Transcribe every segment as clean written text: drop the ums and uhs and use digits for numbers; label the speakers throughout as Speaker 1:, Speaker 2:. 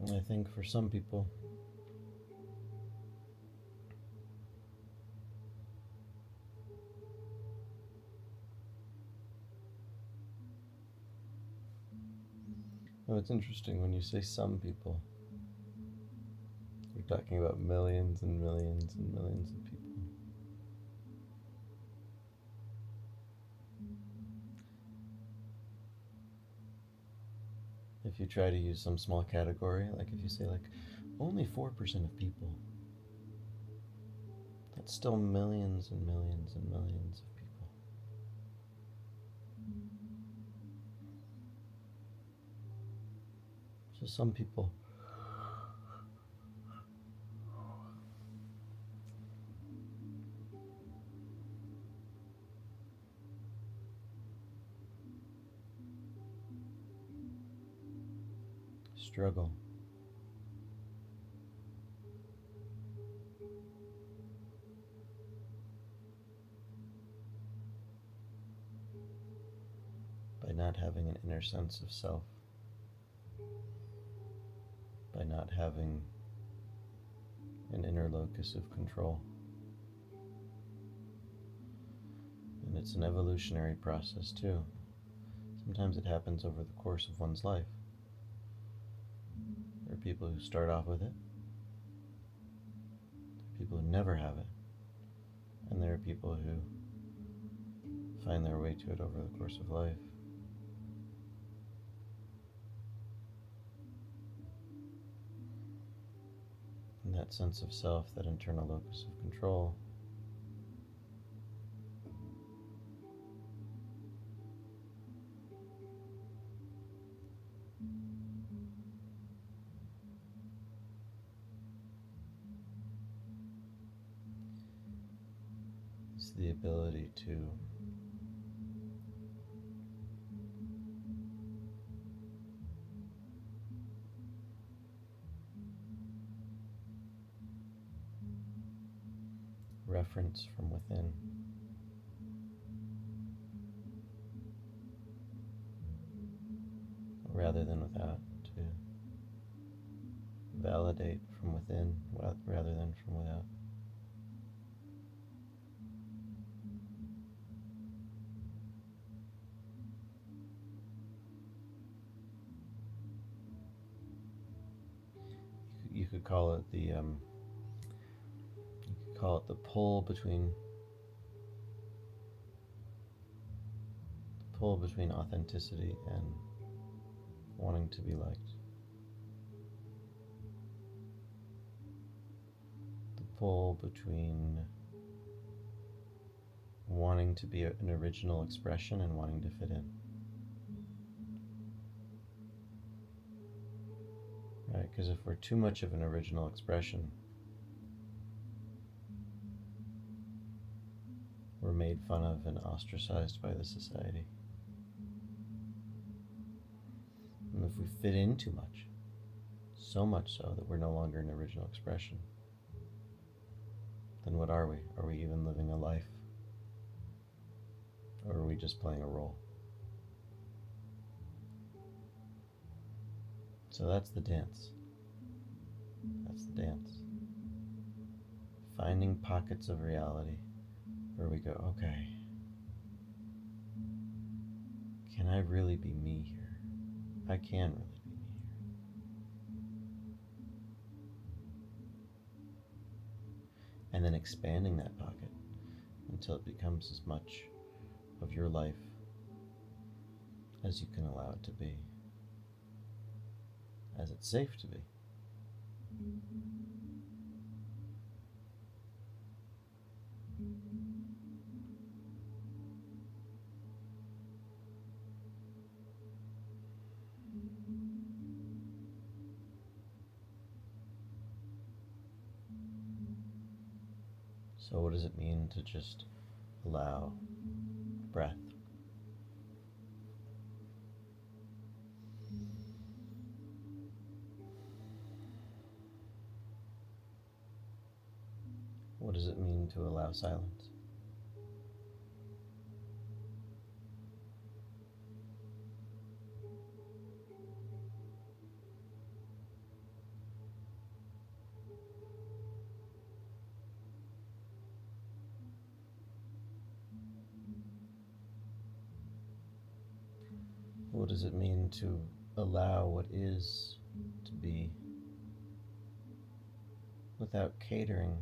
Speaker 1: And I think for some people, oh, it's interesting when you say some people, you're talking about millions and millions and millions of people. If you try to use some small category, like if you say like only 4% of people, that's still millions and millions and millions of people. So some people struggle by not having an inner sense of self, by not having an inner locus of control. And it's an evolutionary process too. Sometimes it happens over the course of one's life. There are people who start off with it, there are people who never have it, and there are people who find their way to it over the course of life. And that sense of self, that internal locus of control, is the ability to reference from within, rather than without, to validate from within rather than from without. You could call it the pull between authenticity and wanting to be liked. The pull between wanting to be an original expression and wanting to fit in. Right? Because if we're too much of an original expression, we're made fun of and ostracized by the society. And if we fit in too much, so much so that we're no longer an original expression, then what are we? Are we even living a life? Or are we just playing a role? So that's the dance. That's the dance. Finding pockets of reality where we go, okay, can I really be me here? I can really be me here. And then expanding that pocket until it becomes as much of your life as you can allow it to be, as it's safe to be. So what does it mean to just allow breath? What does it mean to allow silence? What does it mean to allow what is to be without catering?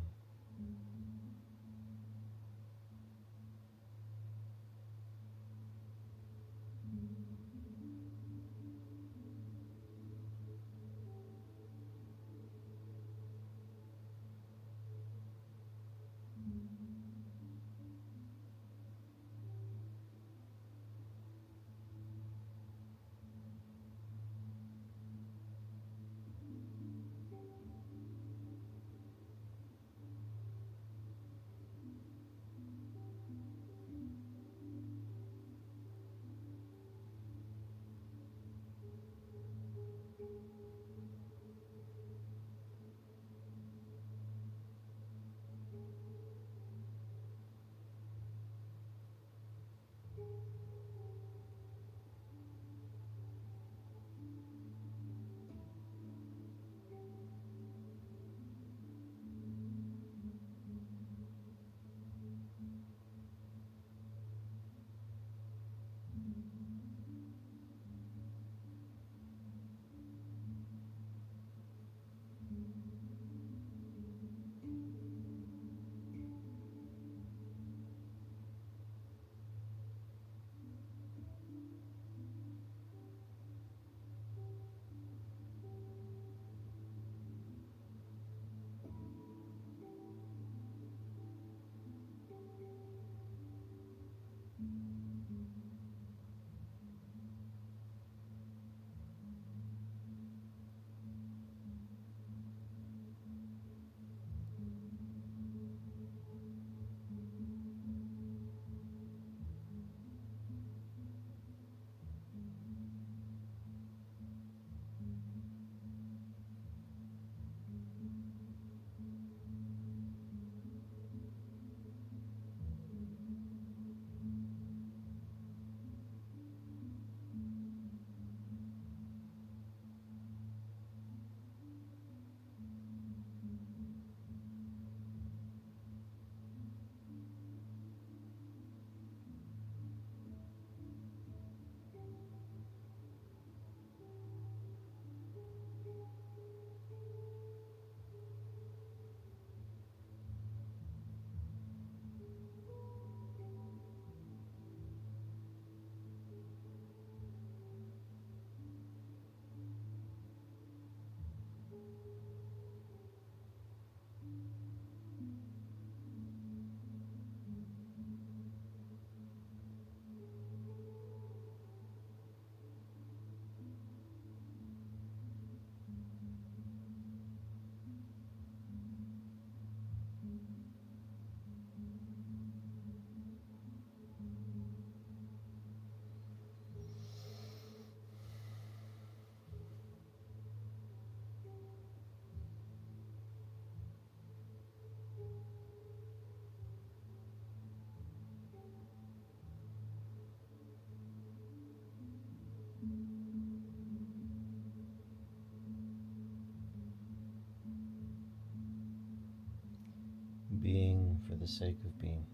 Speaker 1: Being for the sake of being.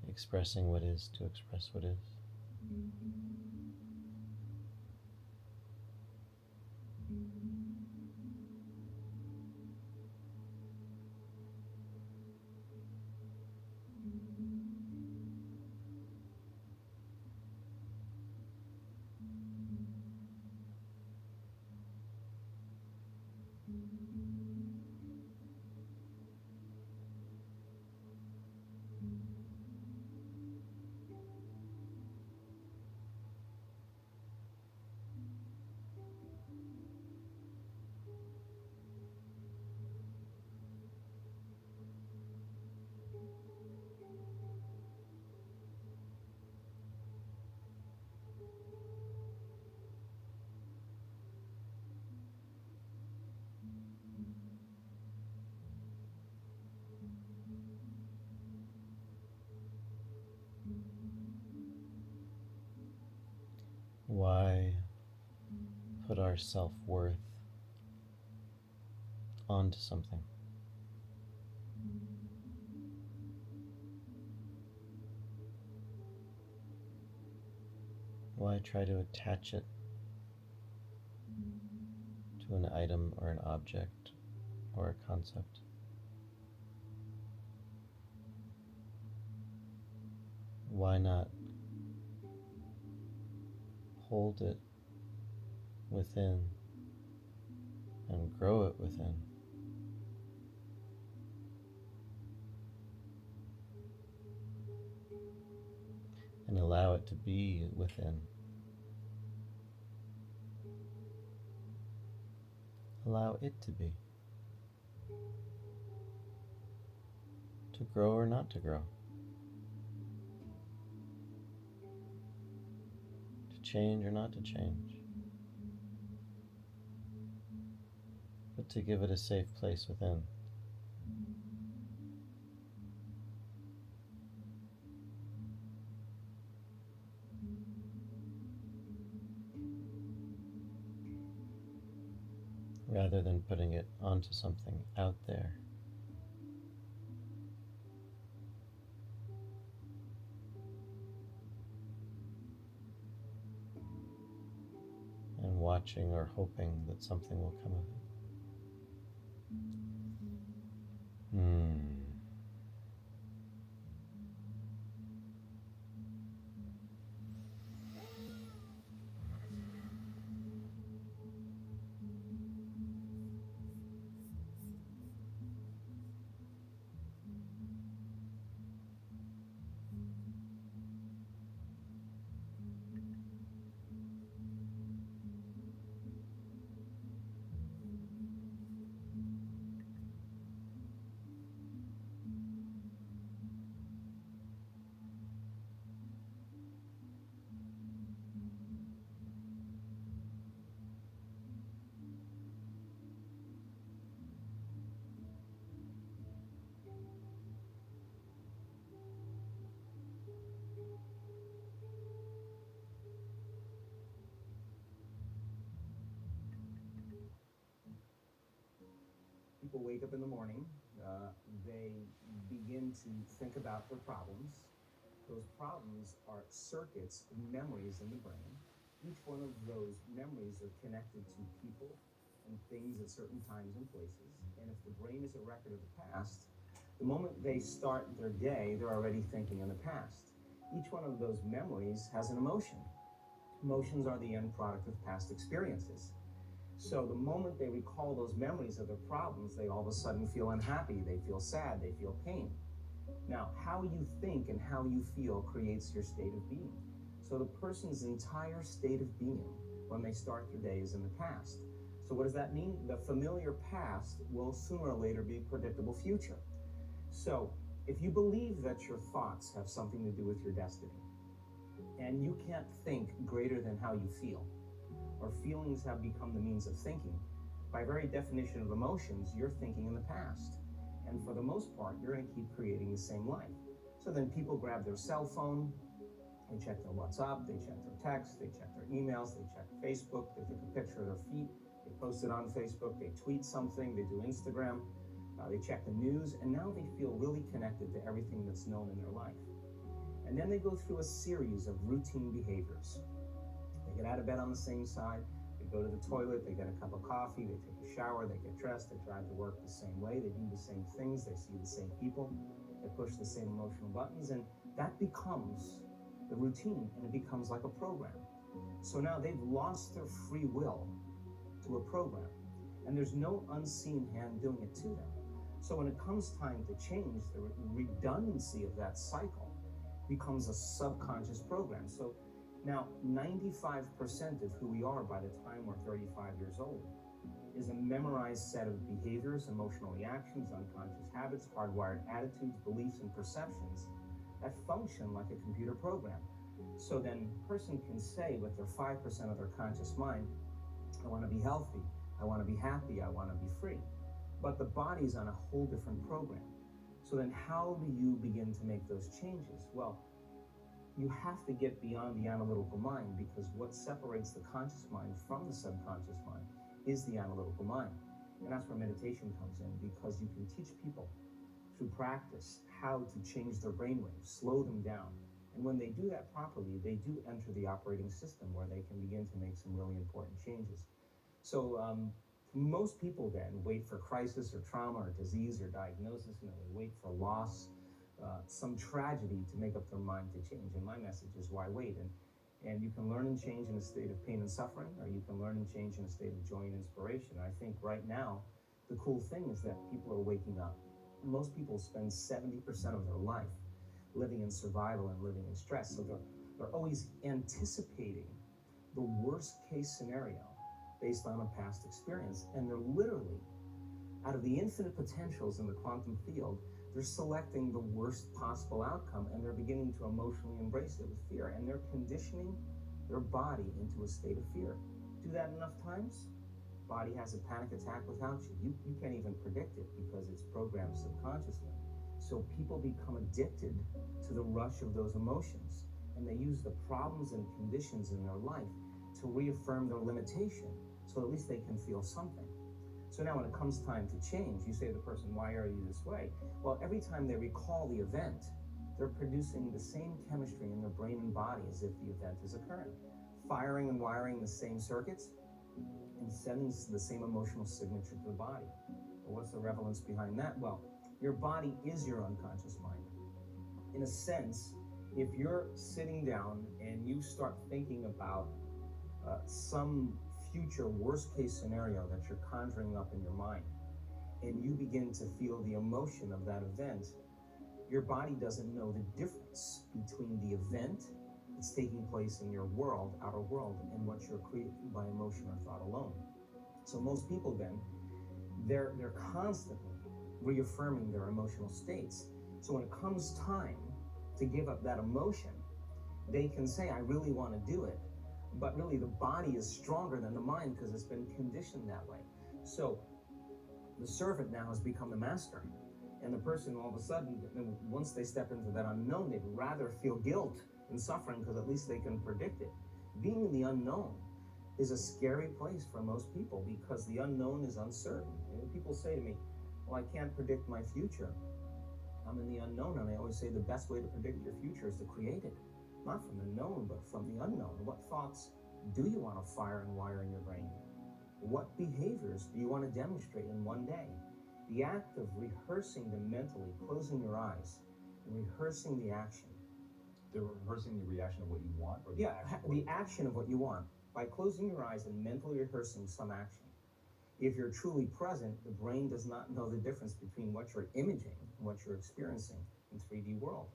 Speaker 1: Expressing what is to express what is. Why put our self-worth onto something? Why try to attach it to an item or an object or a concept? Why not hold it within and grow it within? And allow it to be within. Allow it to be. To grow or not to grow. To change or not to change. But to give it a safe place within. Rather than putting it onto something out there. And watching or hoping that something will come of it.
Speaker 2: People wake up in the morning, they begin to think about their problems. Those problems are circuits, memories in the brain. Each one of those memories are connected to people and things at certain times and places. And if the brain is a record of the past, the moment they start their day, they're already thinking in the past. Each one of those memories has an emotion. Emotions are the end product of past experiences. So the moment they recall those memories of their problems, they all of a sudden feel unhappy, they feel sad, they feel pain. Now, how you think and how you feel creates your state of being. So the person's entire state of being when they start their day is in the past. So what does that mean? The familiar past will sooner or later be a predictable future. So if you believe that your thoughts have something to do with your destiny, and you can't think greater than how you feel, or feelings have become the means of thinking, by very definition of emotions, you're thinking in the past. And for the most part, you're going to keep creating the same life. So then people grab their cell phone, they check their WhatsApp, they check their text, they check their emails, they check Facebook, they take a picture of their feet, they post it on Facebook, they tweet something, they do Instagram, they check the news, and now they feel really connected to everything that's known in their life. And then they go through a series of routine behaviors. They get out of bed on the same side, they go to the toilet, they get a cup of coffee, they take a shower, they get dressed, they drive to work the same way, they do the same things, they see the same people, they push the same emotional buttons, and that becomes the routine, and it becomes like a program. So now they've lost their free will to a program, and there's no unseen hand doing it to them. So when it comes time to change, the redundancy of that cycle becomes a subconscious program. So now 95% of who we are by the time we're 35 years old is a memorized set of behaviors, emotional reactions, unconscious habits, hardwired attitudes, beliefs, and perceptions that function like a computer program. So then a person can say with their 5% of their conscious mind, I want to be healthy, I want to be happy, I want to be free. But the body's on a whole different program. So then how do you begin to make those changes? Well, you have to get beyond the analytical mind, because what separates the conscious mind from the subconscious mind is the analytical mind. And that's where meditation comes in, because you can teach people through practice how to change their brainwaves, slow them down. And when they do that properly, they do enter the operating system where they can begin to make some really important changes. So most people then wait for crisis or trauma or disease or diagnosis. They wait for loss, some tragedy to make up their mind to change. And my message is, why wait? And you can learn and change in a state of pain and suffering, or you can learn and change in a state of joy and inspiration. I think right now, the cool thing is that people are waking up. Most people spend 70% of their life living in survival and living in stress. So they're always anticipating the worst case scenario based on a past experience. And they're literally, out of the infinite potentials in the quantum field, they're selecting the worst possible outcome, and they're beginning to emotionally embrace it with fear. And they're conditioning their body into a state of fear. Do that enough times, body has a panic attack without you. You can't even predict it because it's programmed subconsciously. So people become addicted to the rush of those emotions, and they use the problems and conditions in their life to reaffirm their limitation, so at least they can feel something. So now when it comes time to change, you say to the person, why are you this way? Well, every time they recall the event, they're producing the same chemistry in their brain and body as if the event is occurring, firing and wiring the same circuits and sending the same emotional signature to the body. Well, what's the relevance behind that? Well, your body is your unconscious mind. In a sense, if you're sitting down and you start thinking about some future worst case scenario that you're conjuring up in your mind, and you begin to feel the emotion of that event, your body doesn't know the difference between the event that's taking place in your world, outer world, and what you're creating by emotion or thought alone. So most people then, they're constantly reaffirming their emotional states. So when it comes time to give up that emotion, they can say, I really want to do it, but really the body is stronger than the mind because it's been conditioned that way. So the servant now has become the master, and the person all of a sudden, once they step into that unknown, they'd rather feel guilt and suffering because at least they can predict it. Being in the unknown is a scary place for most people because the unknown is uncertain. And people say to me, well, I can't predict my future. I'm in the unknown, and I always say the best way to predict your future is to create it. Not from the known, but from the unknown. What thoughts do you want to fire and wire in your brain? What behaviors do you want to demonstrate in one day? The act of rehearsing them mentally, closing your eyes, and rehearsing the action.
Speaker 3: They're rehearsing the reaction of what you want, or the action?
Speaker 2: The action of what you want. By closing your eyes and mentally rehearsing some action. If you're truly present, the brain does not know the difference between what you're imaging and what you're experiencing in 3D world.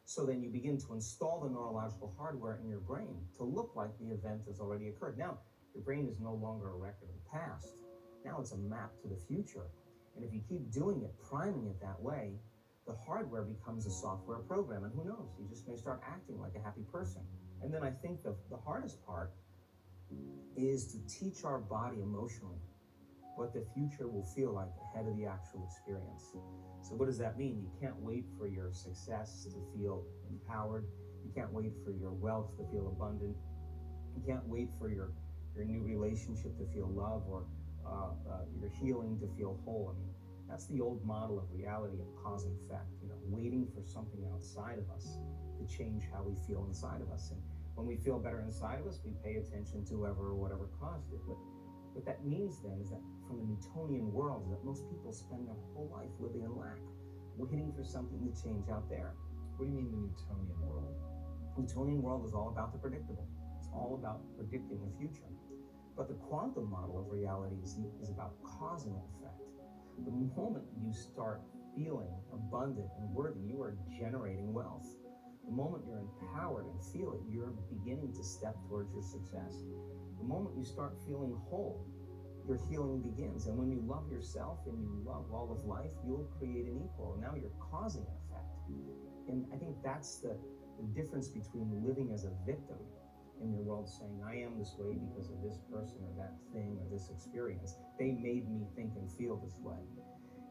Speaker 2: So then you begin to install the neurological hardware in your brain to look like the event has already occurred. Now, your brain is no longer a record of the past. Now it's a map to the future. And if you keep doing it, priming it that way, the hardware becomes a software program. And who knows, you just may start acting like a happy person. And then I think the hardest part is to teach our body emotionally what the future will feel like ahead of the actual experience. So what does that mean? You can't wait for your success to feel empowered. You can't wait for your wealth to feel abundant. You can't wait for your new relationship to feel love, or your healing to feel whole. I mean, that's the old model of reality of cause and effect, waiting for something outside of us to change how we feel inside of us. And when we feel better inside of us, we pay attention to whoever or whatever caused it. But what that means then is that from the Newtonian world, is that most people spend their whole life living in lack, waiting for something to change out there.
Speaker 3: What do you mean the Newtonian world?
Speaker 2: The Newtonian world is all about the predictable. It's all about predicting the future. But the quantum model of reality is about cause and effect. The moment you start feeling abundant and worthy, you are generating wealth. The moment you're empowered and feel it, you're beginning to step towards your success. The moment you start feeling whole, your healing begins. And when you love yourself and you love all of life, you'll create an equal. And now you're causing an effect. And I think that's the difference between living as a victim in your world, saying, I am this way because of this person or that thing or this experience. They made me think and feel this way.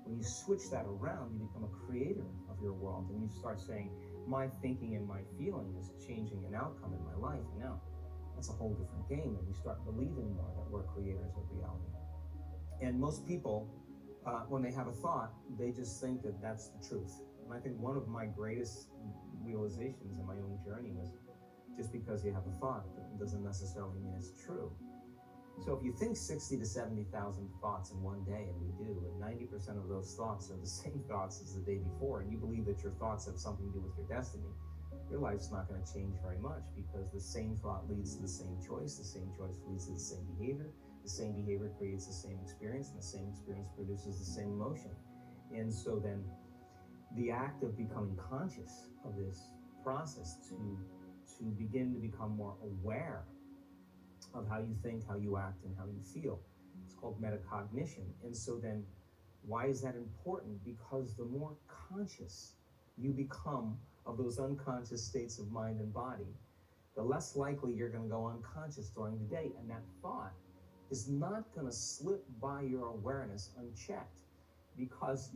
Speaker 2: When you switch that around, you become a creator of your world, and you start saying, my thinking and my feeling is changing an outcome in my life. And now that's a whole different game, and you start believing more that we're creators of reality. And most people, when they have a thought, they just think that that's the truth. And I think one of my greatest realizations in my own journey was, just because you have a thought doesn't necessarily mean it's true. So if you think 60 to 70,000 thoughts in one day, and we do, and 90% of those thoughts are the same thoughts as the day before, and you believe that your thoughts have something to do with your destiny, your life's not going to change very much, because the same thought leads to the same choice, the same choice leads to the same behavior creates the same experience, and the same experience produces the same emotion. And so then the act of becoming conscious of this process to begin to become more aware of how you think, how you act, and how you feel. It's called metacognition. And so then, why is that important? Because the more conscious you become of those unconscious states of mind and body, the less likely you're going to go unconscious during the day. And that thought is not going to slip by your awareness unchecked, because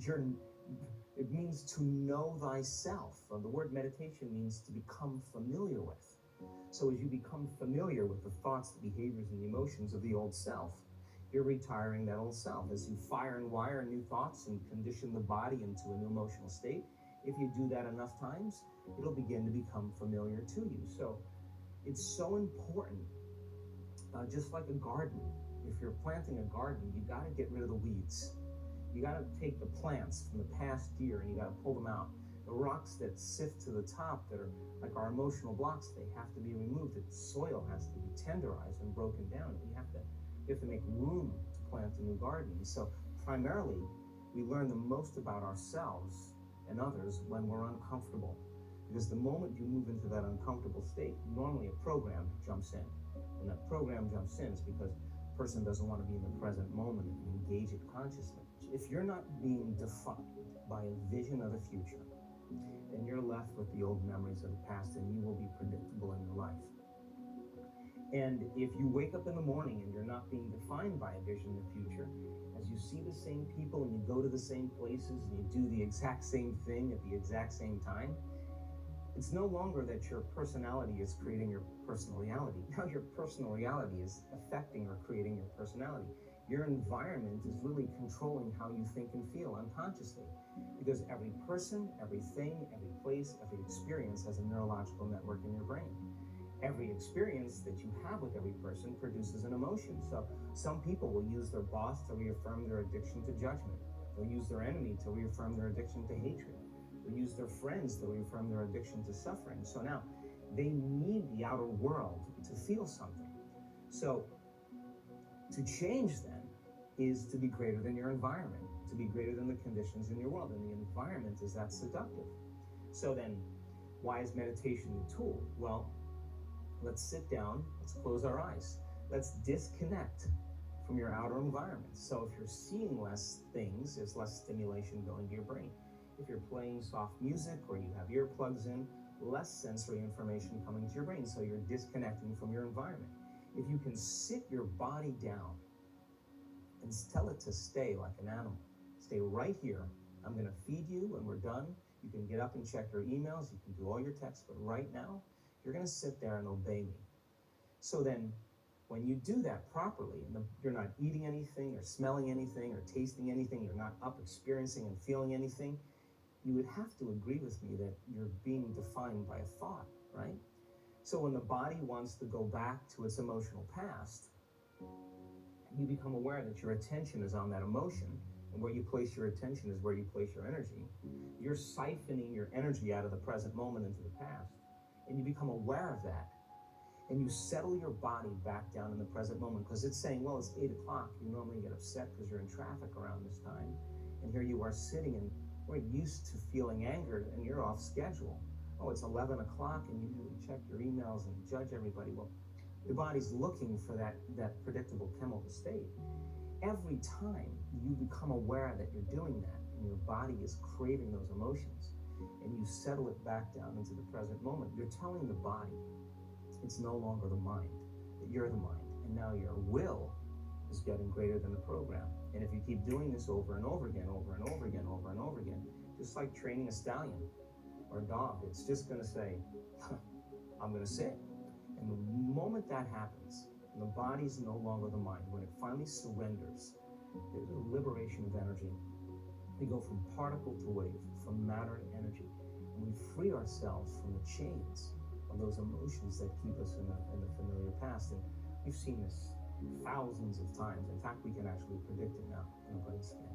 Speaker 2: it means to know thyself. The word meditation means to become familiar with. So as you become familiar with the thoughts, the behaviors, and the emotions of the old self, you're retiring that old self. As you fire and wire new thoughts and condition the body into a new emotional state, if you do that enough times, it'll begin to become familiar to you. So it's so important, just like a garden. If you're planting a garden, you got to get rid of the weeds. You got to take the plants from the past year and you got to pull them out. The rocks that sift to the top, that are like our emotional blocks, they have to be removed. The soil has to be tenderized and broken down. You have to make room to plant a new garden. So primarily, we learn the most about ourselves and others when we're uncomfortable. Because the moment you move into that uncomfortable state, normally a program jumps in. And that program jumps in is because the person doesn't want to be in the present moment and engage it consciously. If you're not being defined by a vision of the future, then you're left with the old memories of the past, and you will be predictable in your life. And if you wake up in the morning and you're not being defined by a vision of the future, as you see the same people and you go to the same places and you do the exact same thing at the exact same time, it's no longer that your personality is creating your personal reality. Now your personal reality is affecting or creating your personality. Your environment is really controlling how you think and feel unconsciously, because every person, everything, every place, every experience has a neurological network in your brain. Every experience that you have with every person produces an emotion. So some people will use their boss to reaffirm their addiction to judgment. They'll use their enemy to reaffirm their addiction to hatred. They'll use their friends to reaffirm their addiction to suffering. So now they need the outer world to feel something. So to change then is to be greater than your environment, to be greater than the conditions in your world. And the environment is that seductive. So then, why is meditation a tool? Well, let's sit down, let's close our eyes. Let's disconnect from your outer environment. So if you're seeing less things, there's less stimulation going to your brain. If you're playing soft music or you have earplugs in, less sensory information coming to your brain. So you're disconnecting from your environment. If you can sit your body down and tell it to stay like an animal, stay right here. I'm going to feed you when we're done. You can get up and check your emails. You can do all your texts, but right now, you're going to sit there and obey me. So then, when you do that properly, and you're not eating anything or smelling anything or tasting anything, you're not up experiencing and feeling anything, you would have to agree with me that you're being defined by a thought, right? So when the body wants to go back to its emotional past, you become aware that your attention is on that emotion, and where you place your attention is where you place your energy. You're siphoning your energy out of the present moment into the past, and you become aware of that, and you settle your body back down in the present moment, because it's saying, well, it's 8 o'clock. You normally get upset because you're in traffic around this time, and here you are sitting, and we're used to feeling angered, and you're off schedule. Oh, it's 11 o'clock, and you check your emails and judge everybody. Well, your body's looking for that predictable chemical state. Every time you become aware that you're doing that, and your body is craving those emotions, and you settle it back down into the present moment, you're telling the body it's no longer the mind, that you're the mind. And now your will is getting greater than the program. And if you keep doing this over and over again, over and over again, over and over again, just like training a stallion or a dog, it's just going to say, I'm going to sit. And the moment that happens, and the body's no longer the mind, when it finally surrenders, there's a liberation of energy. We go from particle to wave, from matter to energy, and we free ourselves from the chains of those emotions that keep us in the familiar past. And we've seen this thousands of times. In fact, we can actually predict it now in a brain scan.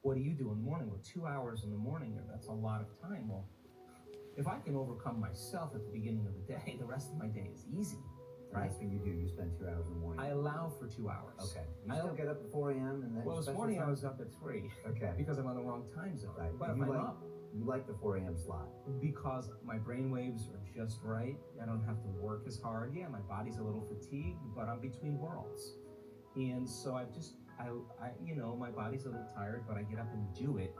Speaker 2: What do you do in the morning? Well, 2 hours in the morning, that's a lot of time. Well, if I can overcome myself at the beginning of the day, the rest of my day is easy.
Speaker 4: Right. That's what you do. You spend 2 hours in the morning.
Speaker 2: I allow for 2 hours.
Speaker 4: Okay. You still get up at 4 a.m. and then.
Speaker 2: Well, this morning I was up at 3.
Speaker 4: Okay.
Speaker 2: Because I'm on the wrong time zone.
Speaker 4: Right.
Speaker 2: But if I'm up.
Speaker 4: You like the 4 a.m. slot.
Speaker 2: Because my brain waves are just right. I don't have to work as hard. Yeah, my body's a little fatigued, but I'm between worlds. And so I my body's a little tired, but I get up and do it.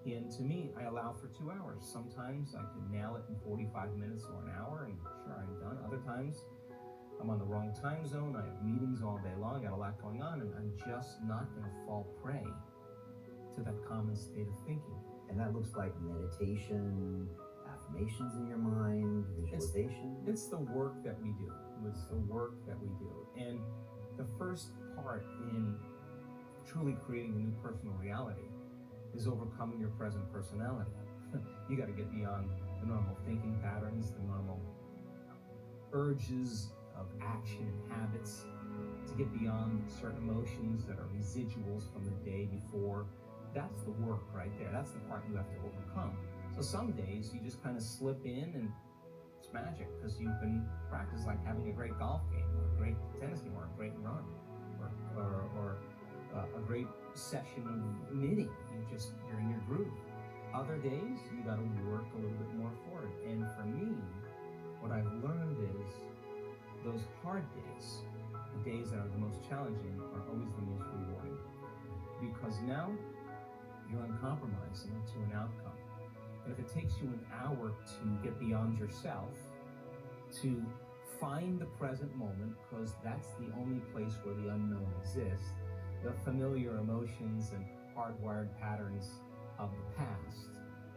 Speaker 2: And to me, I allow for 2 hours. Sometimes I can nail it in 45 minutes or an hour, and sure, I'm done. Other times, I'm on the wrong time zone. I have meetings all day long. I got a lot going on, and I'm just not going to fall prey to that common state of thinking.
Speaker 4: And that looks like meditation, affirmations in your mind, visualization.
Speaker 2: It's the work that we do. It's the work that we do. And the first part in truly creating a new personal reality is overcoming your present personality. You got to get beyond the normal thinking patterns, the normal urges of action and habits, to get beyond certain emotions that are residuals from the day before. That's the work right there. That's the part you have to overcome. So some days you just kind of slip in and it's magic because you've been practiced, like having a great golf game or a great tennis game or a great run or a great session of knitting. You're in your groove. Other days you got to work a little bit more for it. And for me, what I've learned is those hard days, the days that are the most challenging, are always the most rewarding, because now you're uncompromising to an outcome. And if it takes you an hour to get beyond yourself, to find the present moment, because that's the only place where the unknown exists, the familiar emotions and hardwired patterns of the past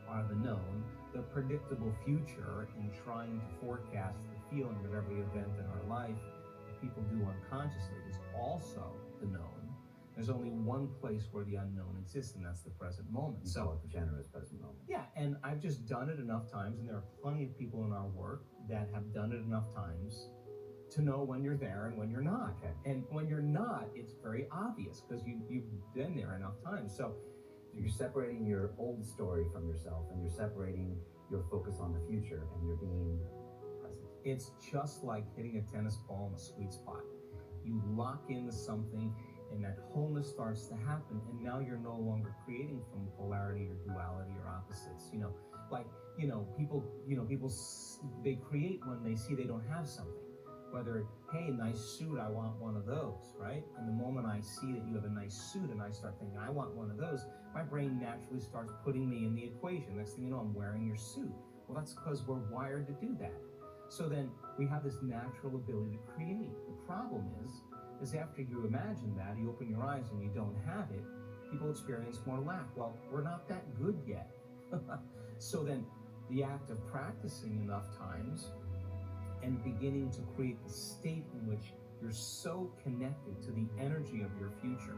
Speaker 2: are the known, the predictable future in trying to forecast the feeling of every event in our life that people do unconsciously is also the known. There's only one place where the unknown exists, and that's the present moment.
Speaker 4: You call it the generous present moment.
Speaker 2: Yeah, and I've just done it enough times, and there are plenty of people in our work that have done it enough times to know when you're there and when you're not.
Speaker 4: Okay.
Speaker 2: And when you're not, it's very obvious because you've been there enough times. So
Speaker 4: you're separating your old story from yourself, and you're separating your focus on the future, and you're being present.
Speaker 2: It's just like hitting a tennis ball in a sweet spot. You lock into something, and that wholeness starts to happen, and now you're no longer creating from polarity or duality or opposites. Like people they create when they see they don't have something. Whether, hey, nice suit, I want one of those, right? And the moment I see that you have a nice suit and I start thinking I want one of those, my brain naturally starts putting me in the equation. Next thing you know, I'm wearing your suit. Well, that's because we're wired to do that. So then we have this natural ability to create. The problem is after you imagine that, you open your eyes and you don't have it, people experience more lack. Well, we're not that good yet. So then the act of practicing enough times and beginning to create the state in which you're so connected to the energy of your future.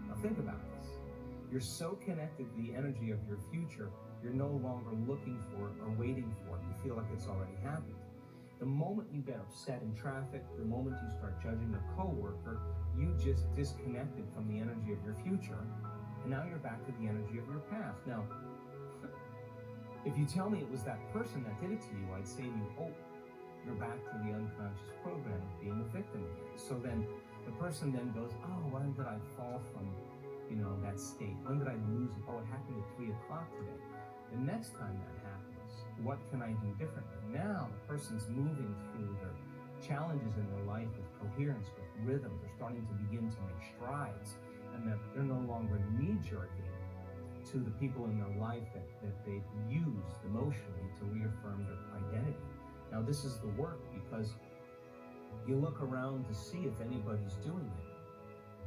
Speaker 2: Now think about this. You're so connected to the energy of your future, you're no longer looking for it or waiting for it. You feel like it's already happened. The moment you get upset in traffic, the moment you start judging a coworker, you just disconnected from the energy of your future, and now you're back to the energy of your past. Now, if you tell me it was that person that did it to you, I'd say to you, oh, you're back to the unconscious program of being a victim again. So then the person then goes, oh, when did I fall from, that state? When did I lose it? Oh, it happened at 3 o'clock today. The next time that happens, what can I do differently? Now the person's moving through their challenges in their life with coherence, with rhythm. They're starting to begin to make strides, and that they're no longer knee-jerking to the people in their life that they've used emotionally to reaffirm their identity. Now this is the work, because you look around to see if anybody's doing it,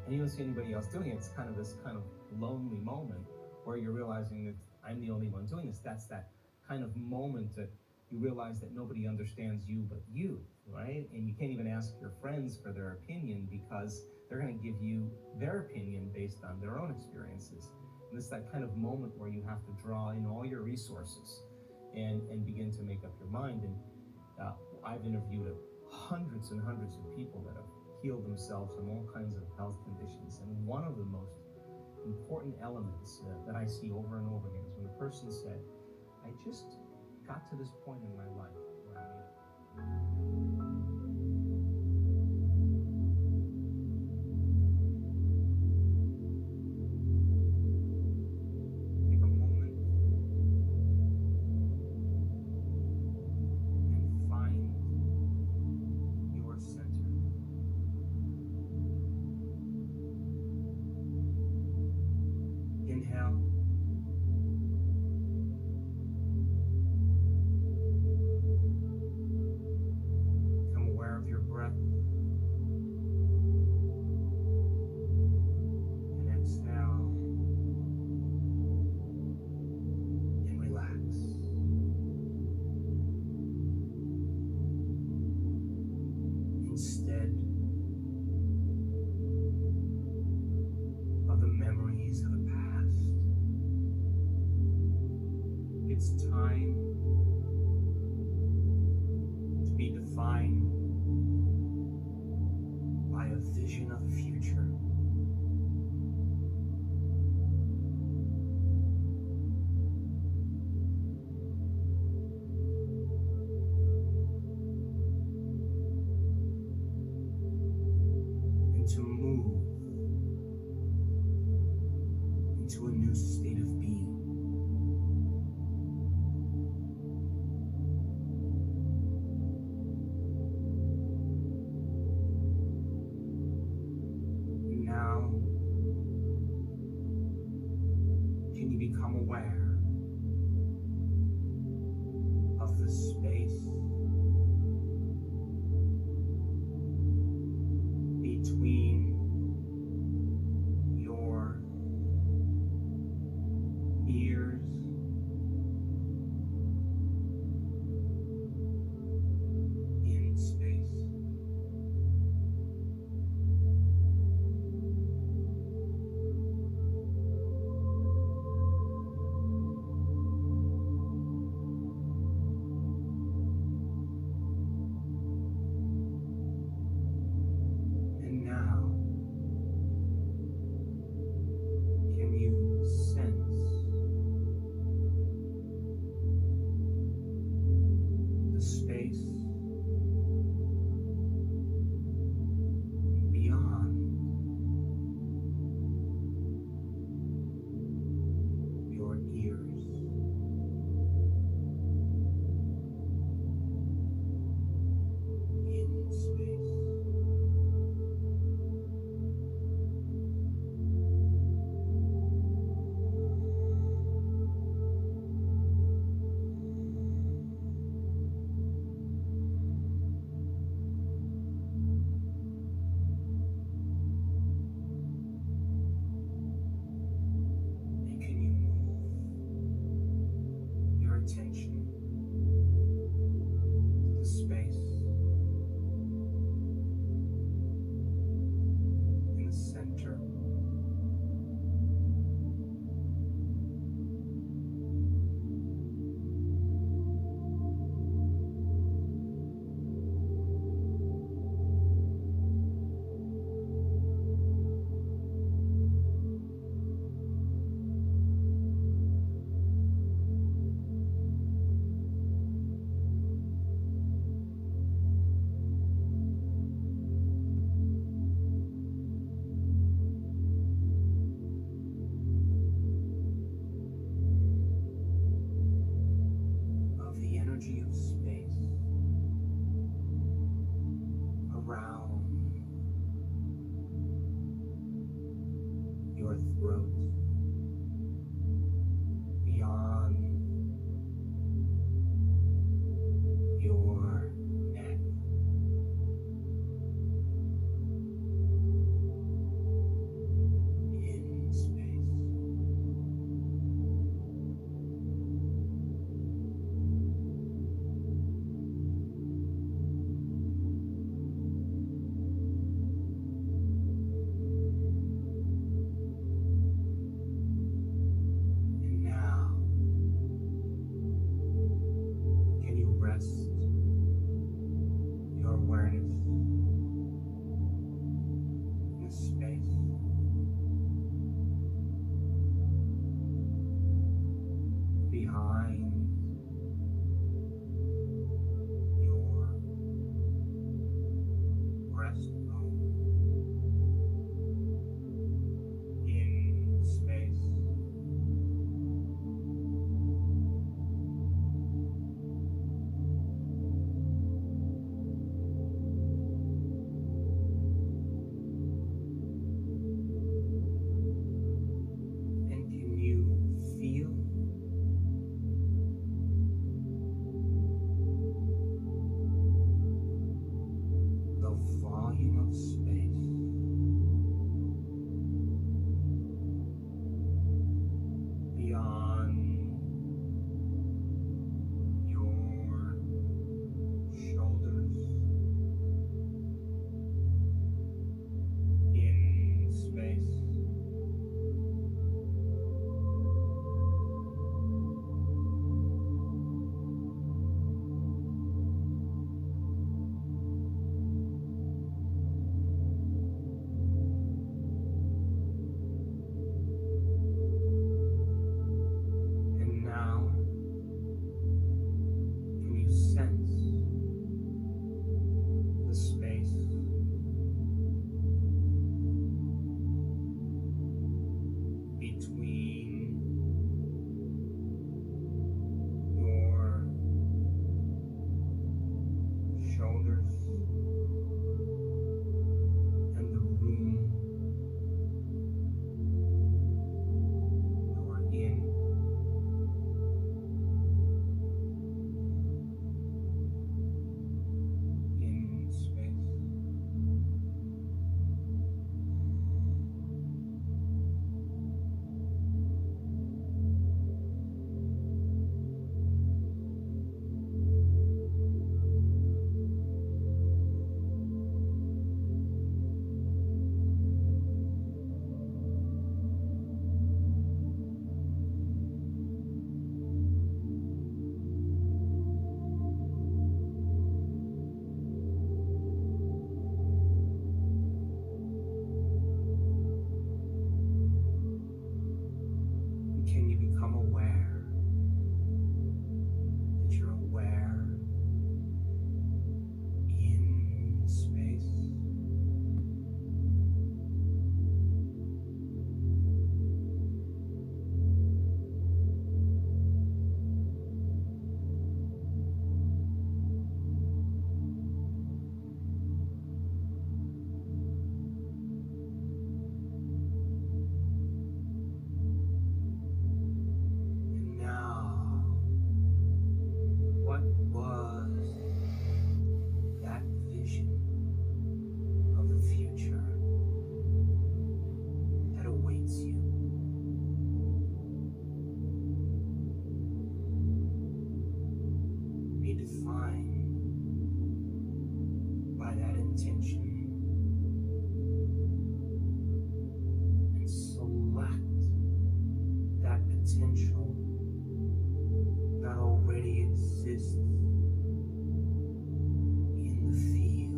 Speaker 2: and you don't see anybody else doing it. It's kind of this kind of lonely moment where you're realizing that I'm the only one doing this. That's that kind of moment that you realize that nobody understands you but you, right? And you can't even ask your friends for their opinion, because they're going to give you their opinion based on their own experiences. And it's that kind of moment where you have to draw in all your resources and begin to make up your mind. And I've interviewed hundreds and hundreds of people that have healed themselves from all kinds of health conditions. And one of the most important elements that I see over and over again is when a person said, I just got to this point in my life where I'm take a moment and find your center. Inhale. Become aware of your breath. And exhale. And relax. Instead of the memories of the past, it's time to be defined by a vision of the future. And to move into a new state of being. Now, can you become aware of the space between your ears in space? behind your breastbone in space. And can you feel the volume of space beyond your shoulders in space? And now, can you sense the space between your shoulders and the room you're in? In space. Can you become aware that you're aware in space? And now, what was that vision of the future that awaits you? Be defined by that intention and select that potential that already exists in the field.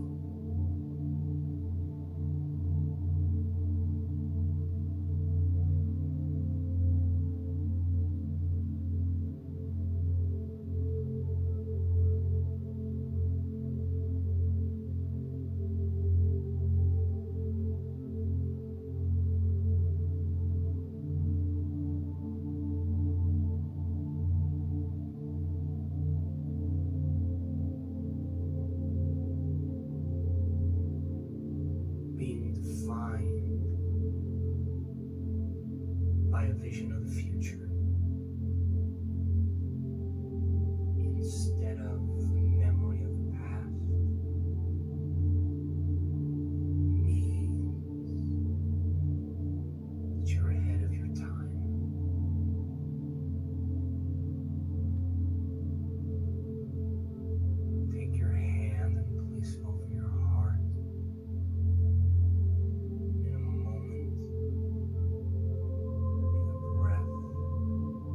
Speaker 2: Being defined by a vision of the future.